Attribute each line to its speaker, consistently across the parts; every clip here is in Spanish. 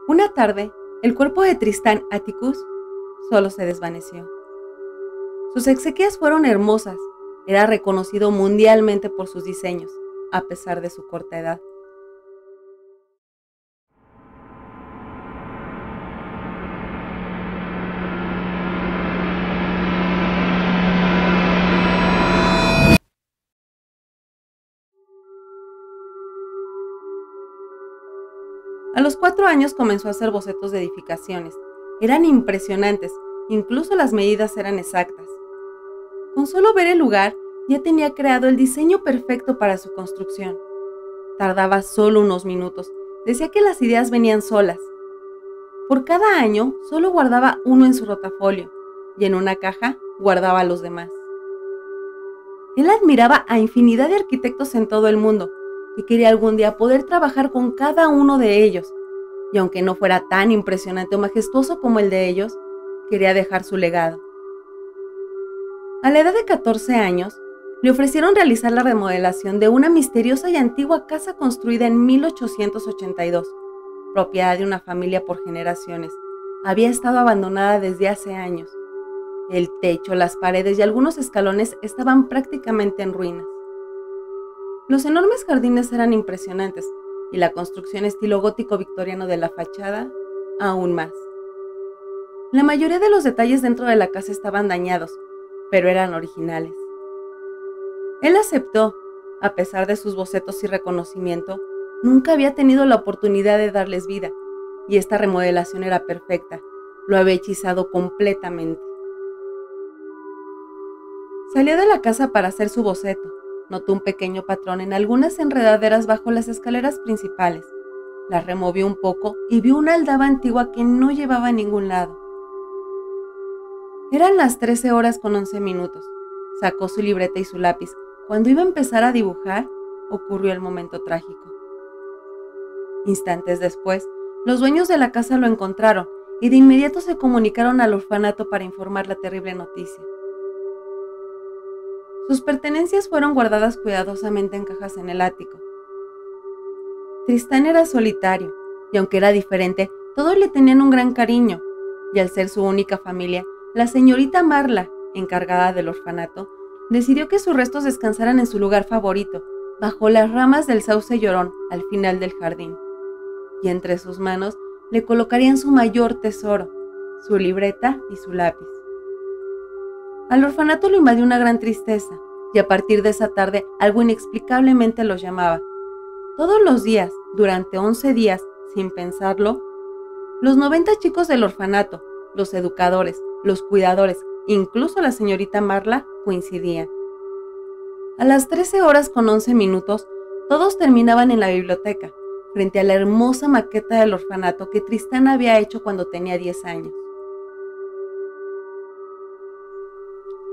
Speaker 1: Una tarde, el cuerpo de Tristán Atticus solo se desvaneció. Sus exequias fueron hermosas. Era reconocido mundialmente por sus diseños, a pesar de su corta edad. A los 4 años comenzó a hacer bocetos de edificaciones. Eran impresionantes, incluso las medidas eran exactas. Con solo ver el lugar, ya tenía creado el diseño perfecto para su construcción. Tardaba solo unos minutos, decía que las ideas venían solas. Por cada año, solo guardaba uno en su rotafolio, y en una caja guardaba los demás. Él admiraba a infinidad de arquitectos en todo el mundo, y quería algún día poder trabajar con cada uno de ellos, y aunque no fuera tan impresionante o majestuoso como el de ellos, quería dejar su legado. A la edad de 14 años, le ofrecieron realizar la remodelación de una misteriosa y antigua casa construida en 1882, propiedad de una familia por generaciones. Había estado abandonada desde hace años. El techo, las paredes y algunos escalones estaban prácticamente en ruinas. Los enormes jardines eran impresionantes y la construcción estilo gótico victoriano de la fachada, aún más. La mayoría de los detalles dentro de la casa estaban dañados, pero eran originales. Él aceptó, a pesar de sus bocetos y reconocimiento, nunca había tenido la oportunidad de darles vida, y esta remodelación era perfecta, lo había hechizado completamente. Salió de la casa para hacer su boceto. Notó un pequeño patrón en algunas enredaderas bajo las escaleras principales. Las removió un poco y vio una aldaba antigua que no llevaba a ningún lado. Eran las 13:11. Sacó su libreta y su lápiz. Cuando iba a empezar a dibujar, ocurrió el momento trágico. Instantes después, los dueños de la casa lo encontraron y de inmediato se comunicaron al orfanato para informar la terrible noticia. Sus pertenencias fueron guardadas cuidadosamente en cajas en el ático. Tristán era solitario, y aunque era diferente, todos le tenían un gran cariño, y al ser su única familia, la señorita Marla, encargada del orfanato, decidió que sus restos descansaran en su lugar favorito, bajo las ramas del sauce llorón, al final del jardín, y entre sus manos le colocarían su mayor tesoro, su libreta y su lápiz. Al orfanato lo invadió una gran tristeza, y a partir de esa tarde algo inexplicablemente los llamaba. Todos los días, durante 11 días, sin pensarlo, los 90 chicos del orfanato, los educadores, los cuidadores, incluso la señorita Marla, coincidían. A las 13:11, todos terminaban en la biblioteca, frente a la hermosa maqueta del orfanato que Tristán había hecho cuando tenía 10 años.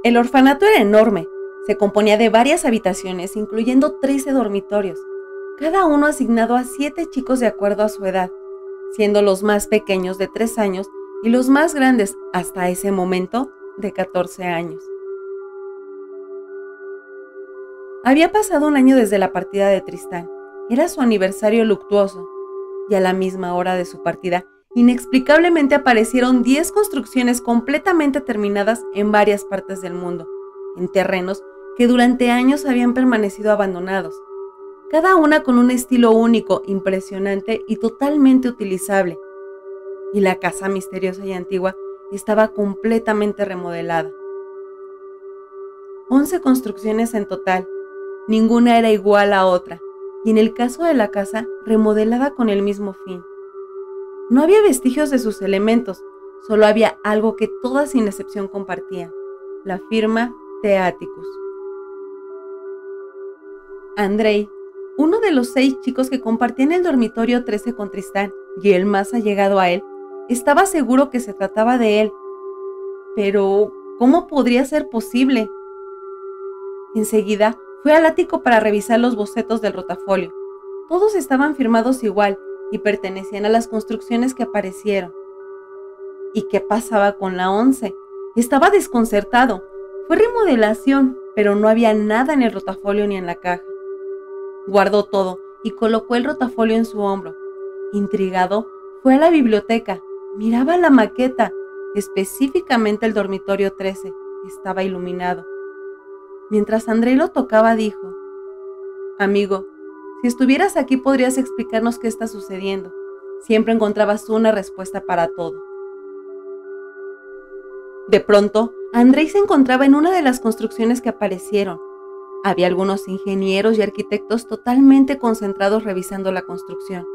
Speaker 1: El orfanato era enorme, se componía de varias habitaciones, incluyendo 13 dormitorios, cada uno asignado a 7 chicos de acuerdo a su edad, siendo los más pequeños de 3 años y los más grandes, hasta ese momento, de 14 años. Había pasado un año desde la partida de Tristán, era su aniversario luctuoso, y a la misma hora de su partida, inexplicablemente aparecieron 10 construcciones completamente terminadas en varias partes del mundo, en terrenos que durante años habían permanecido abandonados, cada una con un estilo único, impresionante y totalmente utilizable. Y la casa misteriosa y antigua estaba completamente remodelada. 11 construcciones en total, ninguna era igual a otra, y en el caso de la casa, remodelada con el mismo fin. No había vestigios de sus elementos, solo había algo que todas sin excepción compartían, la firma de Atticus. Andrei, uno de los 6 chicos que compartían el dormitorio 13 con Tristán y el más allegado a él, estaba seguro que se trataba de él. Pero, ¿cómo podría ser posible? Enseguida, fue al ático para revisar los bocetos del rotafolio. Todos estaban firmados igual y pertenecían a las construcciones que aparecieron. ¿Y qué pasaba con la 11? Estaba desconcertado. Fue remodelación, pero no había nada en el rotafolio ni en la caja. Guardó todo y colocó el rotafolio en su hombro. Intrigado, Fue a la biblioteca, miraba la maqueta, específicamente el dormitorio 13, estaba iluminado. Mientras Andrei lo tocaba, dijo: «Amigo, si estuvieras aquí podrías explicarnos qué está sucediendo. Siempre encontrabas una respuesta para todo». De pronto, Andrei se encontraba en una de las construcciones que aparecieron. Había algunos ingenieros y arquitectos totalmente concentrados revisando la construcción.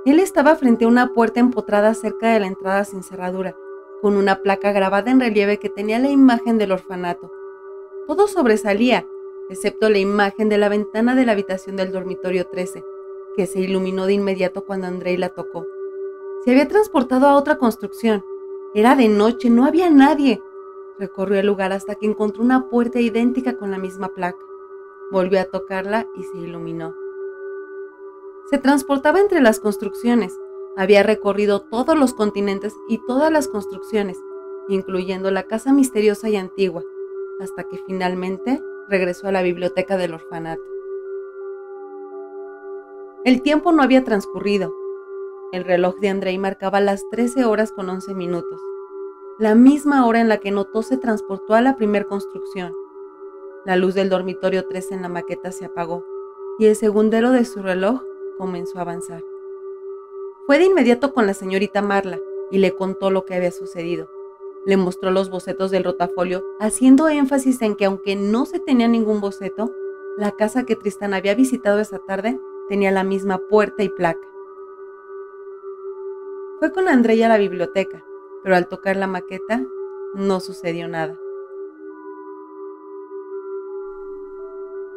Speaker 1: Él estaba frente a una puerta empotrada cerca de la entrada sin cerradura, con una placa grabada en relieve que tenía la imagen del orfanato. Todo sobresalía, excepto la imagen de la ventana de la habitación del dormitorio 13, que se iluminó de inmediato cuando Andrei la tocó. Se había transportado a otra construcción. Era de noche, no había nadie. Recorrió el lugar hasta que encontró una puerta idéntica con la misma placa. Volvió a tocarla y se iluminó. Se transportaba entre las construcciones. Había recorrido todos los continentes y todas las construcciones, incluyendo la casa misteriosa y antigua, hasta que finalmente regresó a la biblioteca del orfanato. El tiempo no había transcurrido. El reloj de Andrei marcaba las 13:11, la misma hora en la que notó se transportó a la primer construcción. La luz del dormitorio 13 en la maqueta se apagó y el segundero de su reloj comenzó a avanzar. Fue de inmediato con la señorita Marla y le contó lo que había sucedido. Le mostró los bocetos del rotafolio, haciendo énfasis en que aunque no se tenía ningún boceto, la casa que Tristán había visitado esa tarde tenía la misma puerta y placa. Fue con Andrei a la biblioteca, pero al tocar la maqueta no sucedió nada.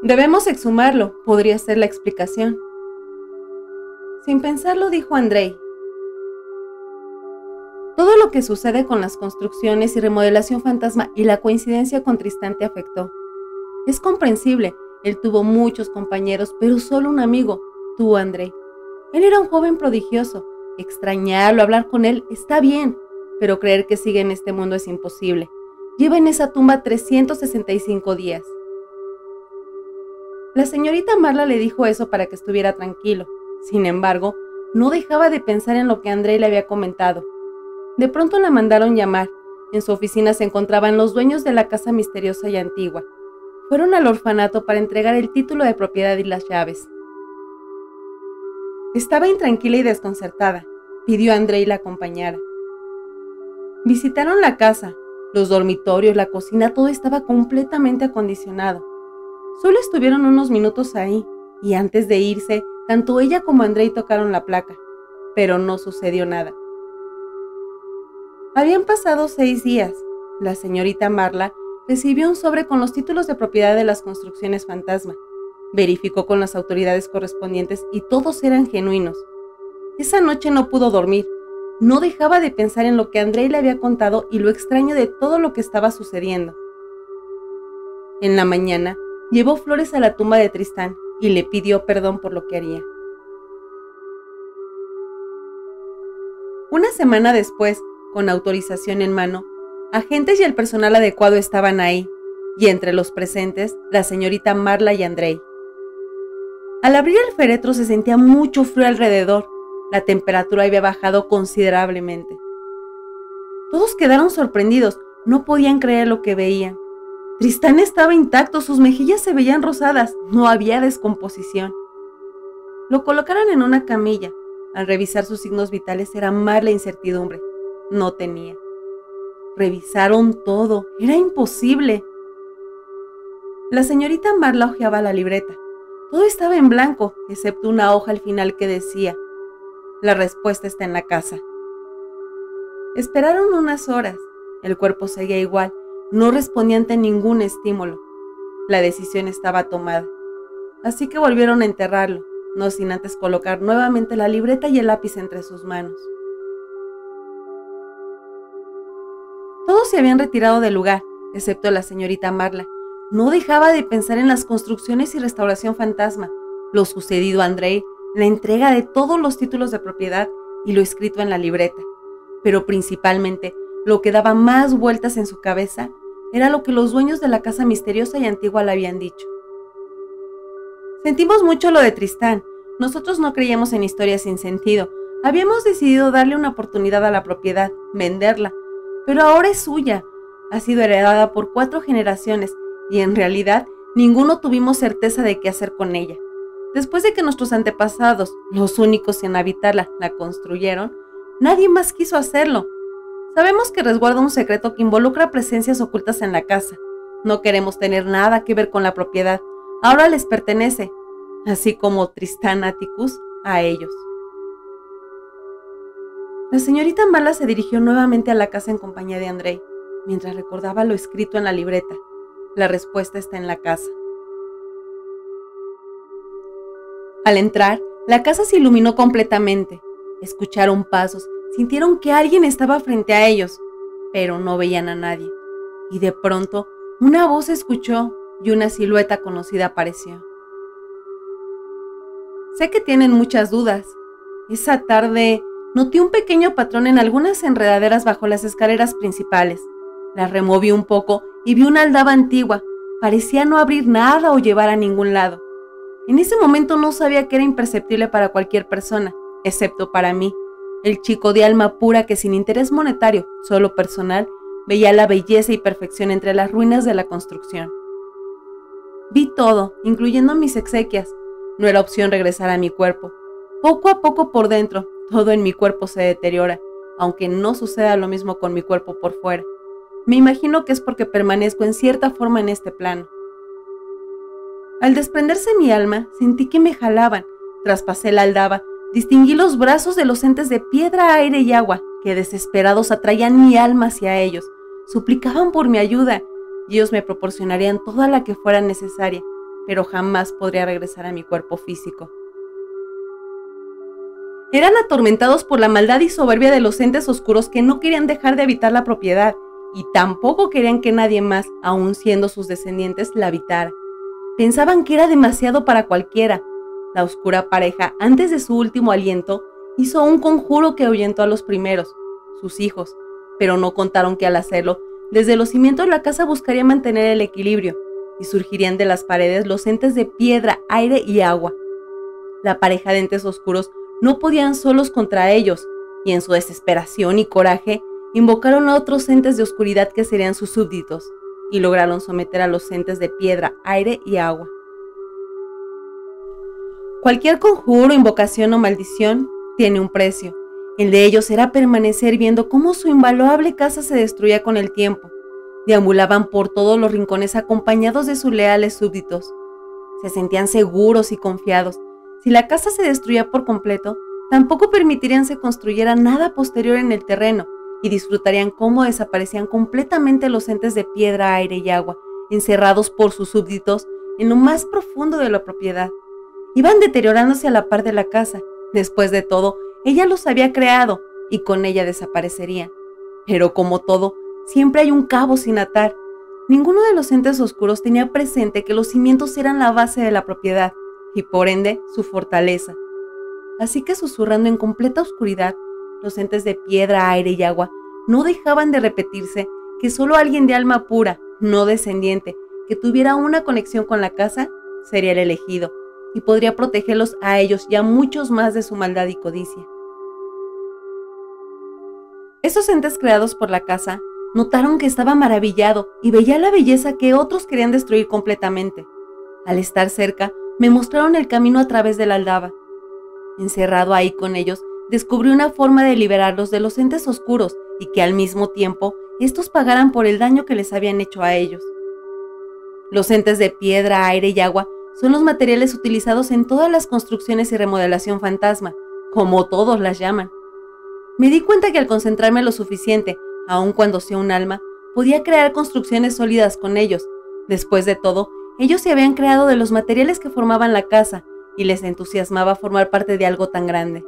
Speaker 1: «Debemos exhumarlo, podría ser la explicación». Sin pensarlo, dijo Andrei: «Todo lo que sucede con las construcciones y remodelación fantasma y la coincidencia con Tristán te afectó. Es comprensible, él tuvo muchos compañeros, pero solo un amigo, tú, Andrei. Él era un joven prodigioso. Extrañarlo, hablar con él, está bien, pero creer que sigue en este mundo es imposible. Lleva en esa tumba 365 días. La señorita Marla le dijo eso para que estuviera tranquilo. Sin embargo, no dejaba de pensar en lo que Andrei le había comentado. De pronto la mandaron llamar. En su oficina se encontraban los dueños de la casa misteriosa y antigua. Fueron al orfanato para entregar el título de propiedad y las llaves. Estaba intranquila y desconcertada. Pidió a Andrei la acompañara. Visitaron la casa, los dormitorios, la cocina, todo estaba completamente acondicionado. Solo estuvieron unos minutos ahí, y antes de irse, tanto ella como Andrei tocaron la placa, pero no sucedió nada. Habían pasado 6 días. La señorita Marla recibió un sobre con los títulos de propiedad de las construcciones fantasma. Verificó con las autoridades correspondientes y todos eran genuinos. Esa noche no pudo dormir. No dejaba de pensar en lo que Andrei le había contado y lo extraño de todo lo que estaba sucediendo. En la mañana, llevó flores a la tumba de Tristán y le pidió perdón por lo que haría. Una semana después, con autorización en mano, agentes y el personal adecuado estaban ahí, y entre los presentes, la señorita Marla y Andrei. Al abrir el féretro se sentía mucho frío alrededor. La temperatura había bajado considerablemente. Todos quedaron sorprendidos, no podían creer lo que veían. Tristán estaba intacto, sus mejillas se veían rosadas, no había descomposición. Lo colocaron en una camilla. Al revisar sus signos vitales era más la incertidumbre. No tenía. Revisaron todo, era imposible. La señorita Marla hojeaba la libreta. Todo estaba en blanco, excepto una hoja al final que decía: «La respuesta está en la casa». Esperaron unas horas. El cuerpo seguía igual, no respondía ante ningún estímulo. La decisión estaba tomada. Así que volvieron a enterrarlo, no sin antes colocar nuevamente la libreta y el lápiz entre sus manos. Todos se habían retirado del lugar, excepto la señorita Marla. No dejaba de pensar en las construcciones y restauración fantasma, lo sucedido a Andrei, la entrega de todos los títulos de propiedad y lo escrito en la libreta. Pero principalmente, lo que daba más vueltas en su cabeza era lo que los dueños de la casa misteriosa y antigua le habían dicho. «Sentimos mucho lo de Tristán. Nosotros no creíamos en historias sin sentido, Habíamos decidido darle una oportunidad a la propiedad, venderla, pero ahora es suya. Ha sido heredada por 4 generaciones y en realidad ninguno tuvimos certeza de qué hacer con ella. Después de que nuestros antepasados, los únicos en habitarla, la construyeron, nadie más quiso hacerlo. Sabemos que resguarda un secreto que involucra presencias ocultas en la casa. No queremos tener nada que ver con la propiedad. Ahora les pertenece, así como Tristán Atticus a ellos. La señorita Marla se dirigió nuevamente a la casa en compañía de Andrei, mientras recordaba lo escrito en la libreta. La respuesta está en la casa. Al entrar, la casa se iluminó completamente. Escucharon pasos, sintieron que alguien estaba frente a ellos, pero no veían a nadie. Y de pronto, una voz se escuchó y una silueta conocida apareció. Sé que tienen muchas dudas. Esa tarde noté un pequeño patrón en algunas enredaderas bajo las escaleras principales. Las removí un poco y vi una aldaba antigua. Parecía no abrir nada o llevar a ningún lado. En ese momento no sabía que era imperceptible para cualquier persona, excepto para mí, el chico de alma pura que sin interés monetario, solo personal, veía la belleza y perfección entre las ruinas de la construcción. Vi todo, incluyendo mis exequias. No era opción regresar a mi cuerpo. Poco a poco por dentro, todo en mi cuerpo se deteriora, aunque no suceda lo mismo con mi cuerpo por fuera. Me imagino que es porque permanezco en cierta forma en este plano. Al desprenderse mi alma, sentí que me jalaban. Traspasé la aldaba, distinguí los brazos de los entes de piedra, aire y agua, que desesperados atraían mi alma hacia ellos. Suplicaban por mi ayuda, y ellos me proporcionarían toda la que fuera necesaria, pero jamás podría regresar a mi cuerpo físico. Eran atormentados por la maldad y soberbia de los entes oscuros que no querían dejar de habitar la propiedad, y tampoco querían que nadie más, aun siendo sus descendientes, la habitara. Pensaban que era demasiado para cualquiera. La oscura pareja, antes de su último aliento, hizo un conjuro que ahuyentó a los primeros, sus hijos, pero no contaron que al hacerlo, desde los cimientos la casa buscaría mantener el equilibrio, y surgirían de las paredes los entes de piedra, aire y agua. La pareja de entes oscuros no podían solos contra ellos, y en su desesperación y coraje, invocaron a otros entes de oscuridad que serían sus súbditos, y lograron someter a los entes de piedra, aire y agua. Cualquier conjuro, invocación o maldición tiene un precio. El de ellos era permanecer viendo cómo su invaluable casa se destruía con el tiempo. Deambulaban por todos los rincones acompañados de sus leales súbditos. Se sentían seguros y confiados. Si la casa se destruía por completo, tampoco permitirían se construyera nada posterior en el terreno, y disfrutarían cómo desaparecían completamente los entes de piedra, aire y agua, encerrados por sus súbditos en lo más profundo de la propiedad. Iban deteriorándose a la par de la casa. Después de todo, ella los había creado, y con ella desaparecerían. Pero como todo, siempre hay un cabo sin atar. Ninguno de los entes oscuros tenía presente que los cimientos eran la base de la propiedad, y por ende, su fortaleza. Así que susurrando en completa oscuridad, los entes de piedra, aire y agua no dejaban de repetirse que solo alguien de alma pura, no descendiente, que tuviera una conexión con la casa, sería el elegido, y podría protegerlos a ellos y a muchos más de su maldad y codicia. Esos entes creados por la casa notaron que estaba maravillado y veía la belleza que otros querían destruir completamente. Al estar cerca, me mostraron el camino a través de la aldaba. Encerrado ahí con ellos, descubrí una forma de liberarlos de los entes oscuros y que al mismo tiempo estos pagaran por el daño que les habían hecho a ellos. Los entes de piedra, aire y agua son los materiales utilizados en todas las construcciones y remodelación fantasma, como todos las llaman. Me di cuenta que al concentrarme lo suficiente, aun cuando sea un alma, podía crear construcciones sólidas con ellos. Después de todo, ellos se habían creado de los materiales que formaban la casa y les entusiasmaba formar parte de algo tan grande.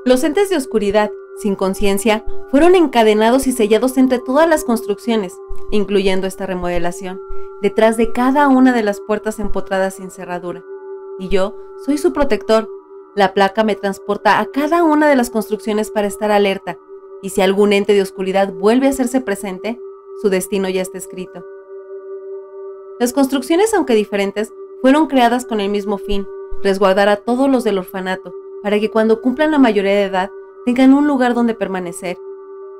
Speaker 1: Los entes de oscuridad, sin conciencia, fueron encadenados y sellados entre todas las construcciones, incluyendo esta remodelación, detrás de cada una de las puertas empotradas sin cerradura. Y yo soy su protector. La placa me transporta a cada una de las construcciones para estar alerta, y si algún ente de oscuridad vuelve a hacerse presente, su destino ya está escrito. Las construcciones, aunque diferentes, fueron creadas con el mismo fin, resguardar a todos los del orfanato, para que cuando cumplan la mayoría de edad tengan un lugar donde permanecer.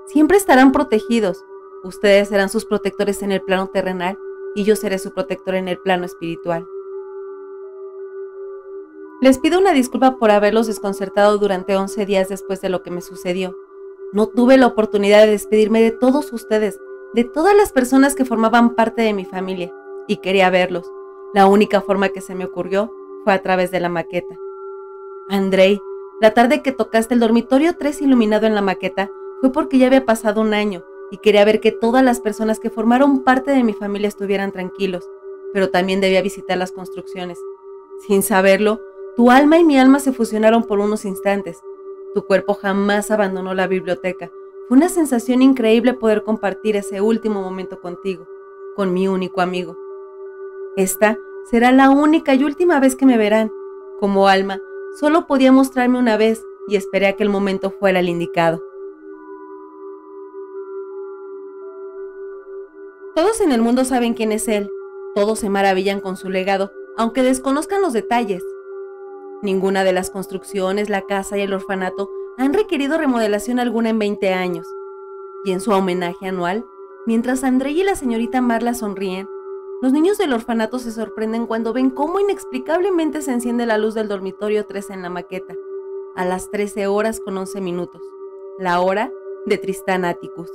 Speaker 1: Siempre estarán protegidos. Ustedes serán sus protectores en el plano terrenal y yo seré su protector en el plano espiritual. Les pido una disculpa por haberlos desconcertado durante 11 días después de lo que me sucedió. No tuve la oportunidad de despedirme de todos ustedes, de todas las personas que formaban parte de mi familia, y quería verlos. La única forma que se me ocurrió fue a través de la maqueta. Andrei, la tarde que tocaste el dormitorio 3 iluminado en la maqueta fue porque ya había pasado un año y quería ver que todas las personas que formaron parte de mi familia estuvieran tranquilos, pero también debía visitar las construcciones. Sin saberlo, tu alma y mi alma se fusionaron por unos instantes. Tu cuerpo jamás abandonó la biblioteca. Fue una sensación increíble poder compartir ese último momento contigo, con mi único amigo. Esta será la única y última vez que me verán. Como alma, solo podía mostrarme una vez y esperé a que el momento fuera el indicado. Todos en el mundo saben quién es él. Todos se maravillan con su legado, aunque desconozcan los detalles. Ninguna de las construcciones, la casa y el orfanato han requerido remodelación alguna en 20 años. Y en su homenaje anual, mientras Andrei y la señorita Marla sonríen, los niños del orfanato se sorprenden cuando ven cómo inexplicablemente se enciende la luz del dormitorio 3 en la maqueta, a las 13 horas con 11 minutos, la hora de Tristán Atticus.